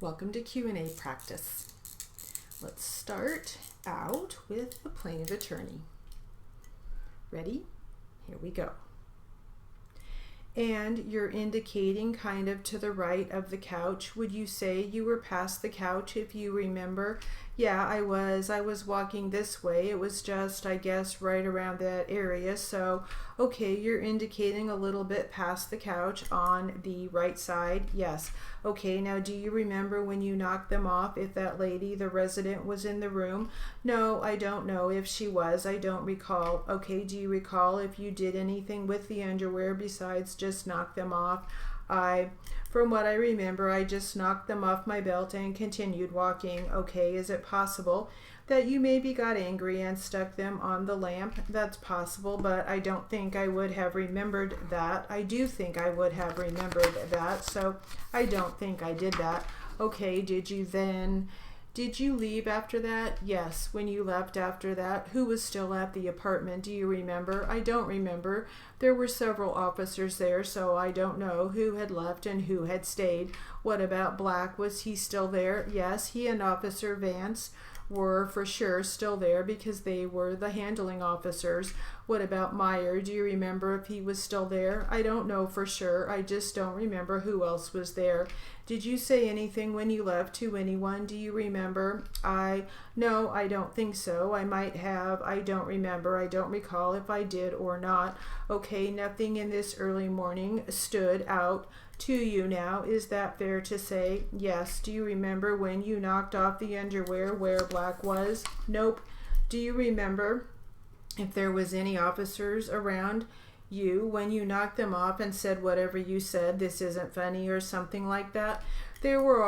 Welcome to Q&A practice. Let's start out with the plaintiff attorney. Ready? Here we go. And you're indicating kind of to the right of the couch. Would you say you were past the couch if you remember? Yeah, I was walking this way. It was just, I guess, right around that area. So, okay, you're indicating a little bit past the couch on the right side. Yes. Okay, now do you remember when you knocked them off if that lady, the resident, was in the room? No, I don't know if she was. I don't recall. Okay, do you recall if you did anything with the underwear besides just knock them off? From what I remember, I just knocked them off my belt and continued walking. Okay, is it possible that you maybe got angry and stuck them on the lamp? That's possible, but I don't think I would have remembered that. I do think I would have remembered that, so I don't think I did that. Okay, did you leave after that? Yes. When you left after that, who was still at the apartment? Do you remember? I don't remember. There were several officers there, so I don't know who had left and who had stayed. What about Black? Was he still there? Yes, he and Officer Vance were for sure still there because they were the handling officers. What about Meyer? Do you remember if he was still there? I don't know for sure. I just don't remember who else was there. Did you say anything when you left to anyone? Do you remember? No, I don't think so. I might have. I don't remember. I don't recall if I did or not. Okay, nothing in this early morning stood out to you now. Is that fair to say? Yes. Do you remember when you knocked off the underwear where Black was? Nope. Do you remember if there was any officers around you when you knocked them off and said whatever you said, this isn't funny or something like that? There were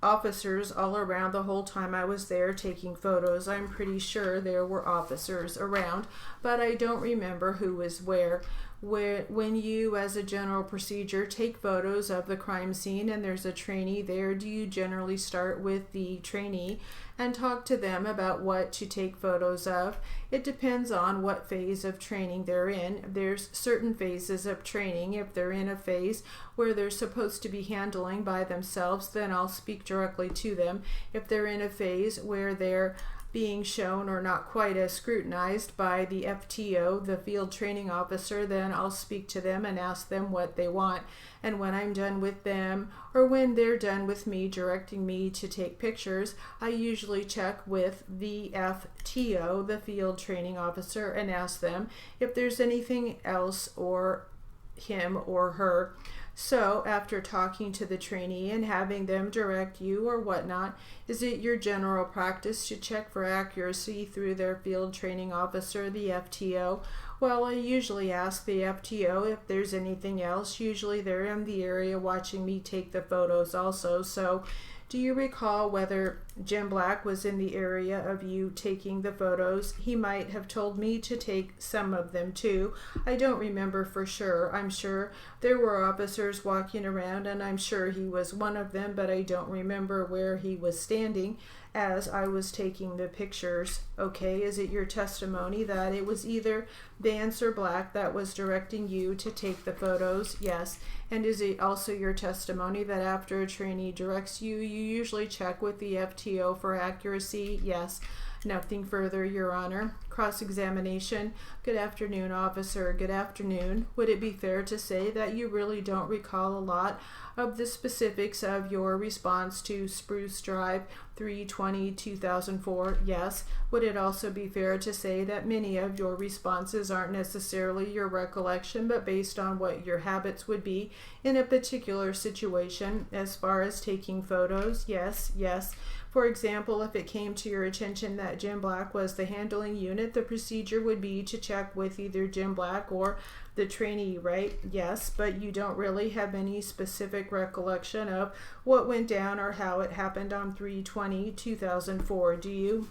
officers all around the whole time I was there taking photos. I'm pretty sure there were officers around, but I don't remember who was where. When you, as a general procedure, take photos of the crime scene and there's a trainee there, do you generally start with the trainee and talk to them about what to take photos of? It depends on what phase of training they're in. There's certain phases of training. If they're in a phase where they're supposed to be handling by themselves, then I'll speak directly to them. If they're in a phase where they're being shown or not quite as scrutinized by the FTO, the field training officer, then I'll speak to them and ask them what they want. And when I'm done with them, or when they're done with me directing me to take pictures, I usually check with the FTO, the field training officer, and ask them if there's anything else or him or her. So after talking to the trainee and having them direct you or whatnot, is it your general practice to check for accuracy through their field training officer, the FTO? Well, I usually ask the FTO if there's anything else. Usually they're in the area watching me take the photos also. So do you recall whether Jim Black was in the area of you taking the photos? He might have told me to take some of them too. I don't remember for sure. I'm sure there were officers walking around and I'm sure he was one of them, but I don't remember where he was standing as I was taking the pictures. Okay, is it your testimony that it was either Vance or Black that was directing you to take the photos? Yes. And is it also your testimony that after a trainee directs you, you usually check with the FTO for accuracy? Yes. Nothing further, Your Honor. Cross-examination. Good afternoon, officer. Good afternoon. Would it be fair to say that you really don't recall a lot of the specifics of your response to Spruce Drive 3/20/2004? Yes. Would it also be fair to say that many of your responses aren't necessarily your recollection, but based on what your habits would be in a particular situation as far as taking photos? Yes, yes. For example, if it came to your attention that Jim Black was the handling unit, the procedure would be to check with either Jim Black or the trainee, right? Yes, but you don't really have any specific recollection of what went down or how it happened on 3/20/2004, do you?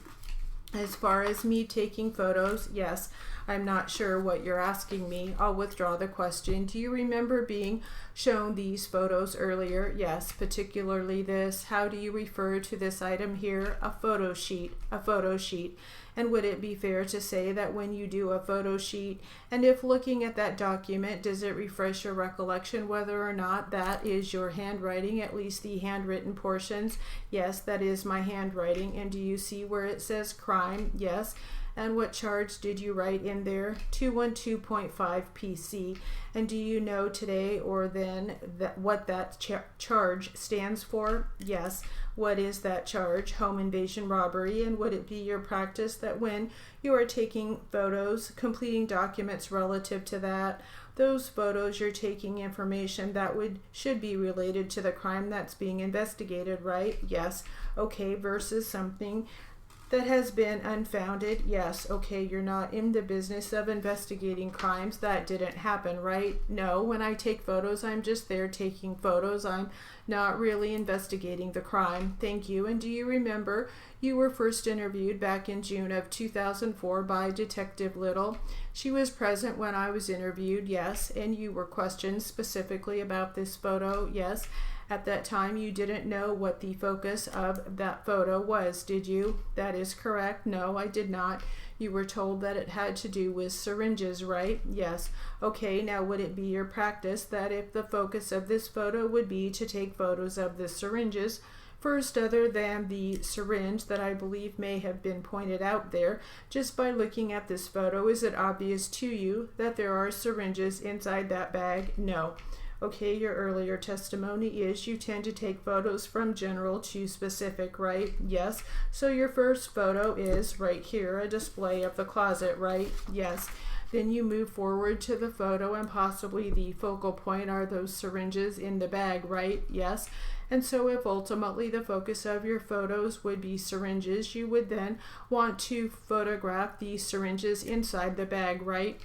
As far as me taking photos, yes, I'm not sure what you're asking me. I'll withdraw the question. Do you remember being shown these photos earlier? Yes, particularly this. How do you refer to this item here? A photo sheet. A photo sheet. And would it be fair to say that when you do a photo sheet, and if looking at that document, does it refresh your recollection whether or not that is your handwriting, at least the handwritten portions? Yes, that is my handwriting. And do you see where it says crime? Yes. And what charge did you write in there? 212.5 PC. And do you know today or then what that charge stands for? Yes. What is that charge? Home invasion robbery. And would it be your practice that when you are taking photos, completing documents relative to that, those photos you're taking information that should be related to the crime that's being investigated, right? Yes. Okay, versus something that has been unfounded. Yes. Okay, you're not in the business of investigating crimes. That didn't happen, right? No, when I take photos, I'm just there taking photos. I'm not really investigating the crime. Thank you. And do you remember you were first interviewed back in June of 2004 by Detective Little? She was present when I was interviewed, yes. And you were questioned specifically about this photo, yes. At that time, you didn't know what the focus of that photo was, did you? That is correct. No, I did not. You were told that it had to do with syringes, right? Yes. Okay, now would it be your practice that if the focus of this photo would be to take photos of the syringes, first, other than the syringe that I believe may have been pointed out there, just by looking at this photo, is it obvious to you that there are syringes inside that bag? No. Okay, your earlier testimony is you tend to take photos from general to specific, right? Yes. So your first photo is right here, a display of the closet, right? Yes. Then you move forward to the photo and possibly the focal point are those syringes in the bag, right? Yes. And so if ultimately the focus of your photos would be syringes, you would then want to photograph the syringes inside the bag, right?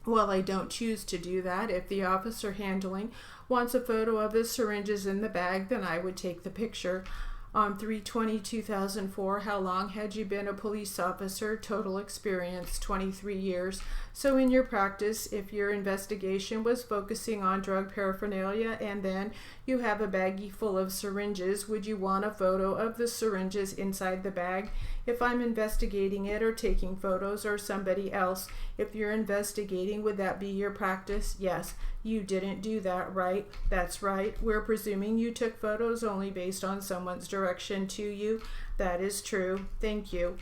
Well, I don't choose to do that. If the officer handling wants a photo of the syringes in the bag, then I would take the picture. On 3/20/2004, how long had you been a police officer? Total experience, 23 years. So in your practice, if your investigation was focusing on drug paraphernalia and then you have a baggie full of syringes, would you want a photo of the syringes inside the bag? If I'm investigating it or taking photos or somebody else, if you're investigating, would that be your practice? Yes. You didn't do that, right? That's right. We're presuming you took photos only based on someone's direction to you. That is true. Thank you.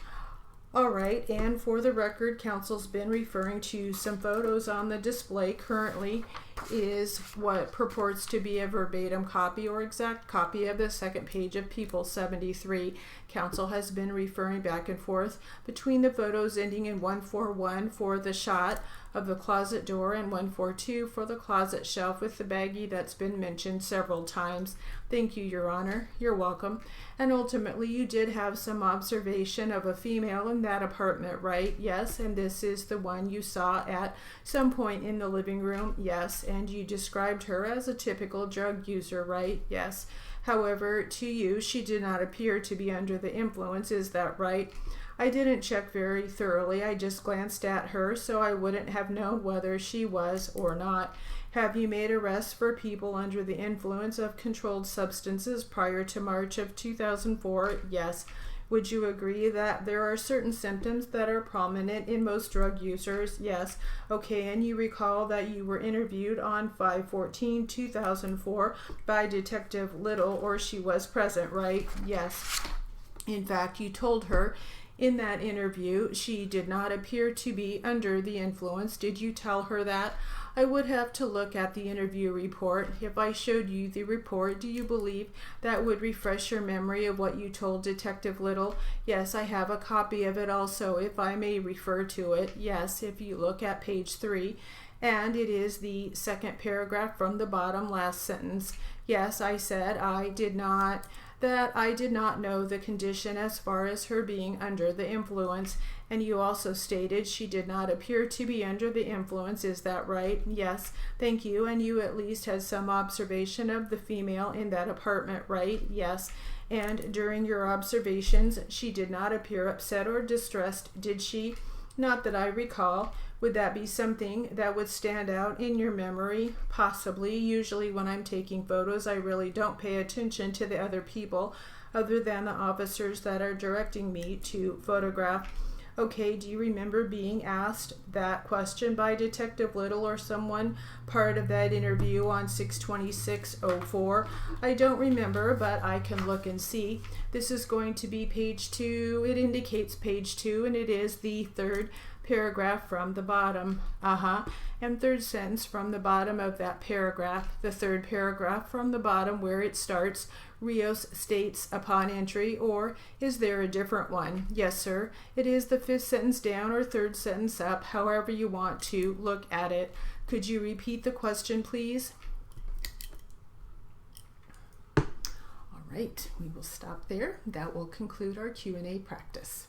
All right, and for the record, counsel's been referring to some photos on the display currently is what purports to be a verbatim copy or exact copy of the second page of People 73. Counsel has been referring back and forth between the photos ending in 141 for the shot of the closet door and 142 for the closet shelf with the baggie that's been mentioned several times. Thank you, Your Honor. You're welcome. And ultimately, you did have some observation of a female in that apartment, right? Yes, and this is the one you saw at some point in the living room. Yes, and you described her as a typical drug user, right? Yes. However, to you, she did not appear to be under the influence. Is that right? I didn't check very thoroughly. I just glanced at her, so I wouldn't have known whether she was or not. Have you made arrests for people under the influence of controlled substances prior to March of 2004? Yes. Would you agree that there are certain symptoms that are prominent in most drug users? Yes. Okay, and you recall that you were interviewed on 5/14/2004 by Detective Little, or she was present, right? Yes. In fact, you told her in that interview she did not appear to be under the influence. Did you tell her that? I would have to look at the interview report. If I showed you the report, do you believe that would refresh your memory of what you told Detective Little? Yes, I have a copy of it also, if I may refer to it. Yes, if you look at page 3, and it is the second paragraph from the bottom last sentence. Yes, I said I did not know the condition as far as her being under the influence, and you also stated she did not appear to be under the influence. Is that right? Yes, thank you, and you at least had some observation of the female in that apartment, right? Yes, and during your observations, she did not appear upset or distressed, did she? Not that I recall. Would that be something that would stand out in your memory? Possibly. Usually when I'm taking photos, I really don't pay attention to the other people other than the officers that are directing me to photograph. Okay, do you remember being asked that question by Detective Little or someone part of that interview on 6/26/04? I don't remember, but I can look and see. This is going to be page 2. It indicates page 2, and it is the third paragraph from the bottom. And third sentence from the bottom of that paragraph. The third paragraph from the bottom where it starts. Rios states upon entry, or is there a different one? Yes, sir. It is the fifth sentence down or third sentence up, however you want to look at it. Could you repeat the question, please? All right, we will stop there. That will conclude our Q&A practice.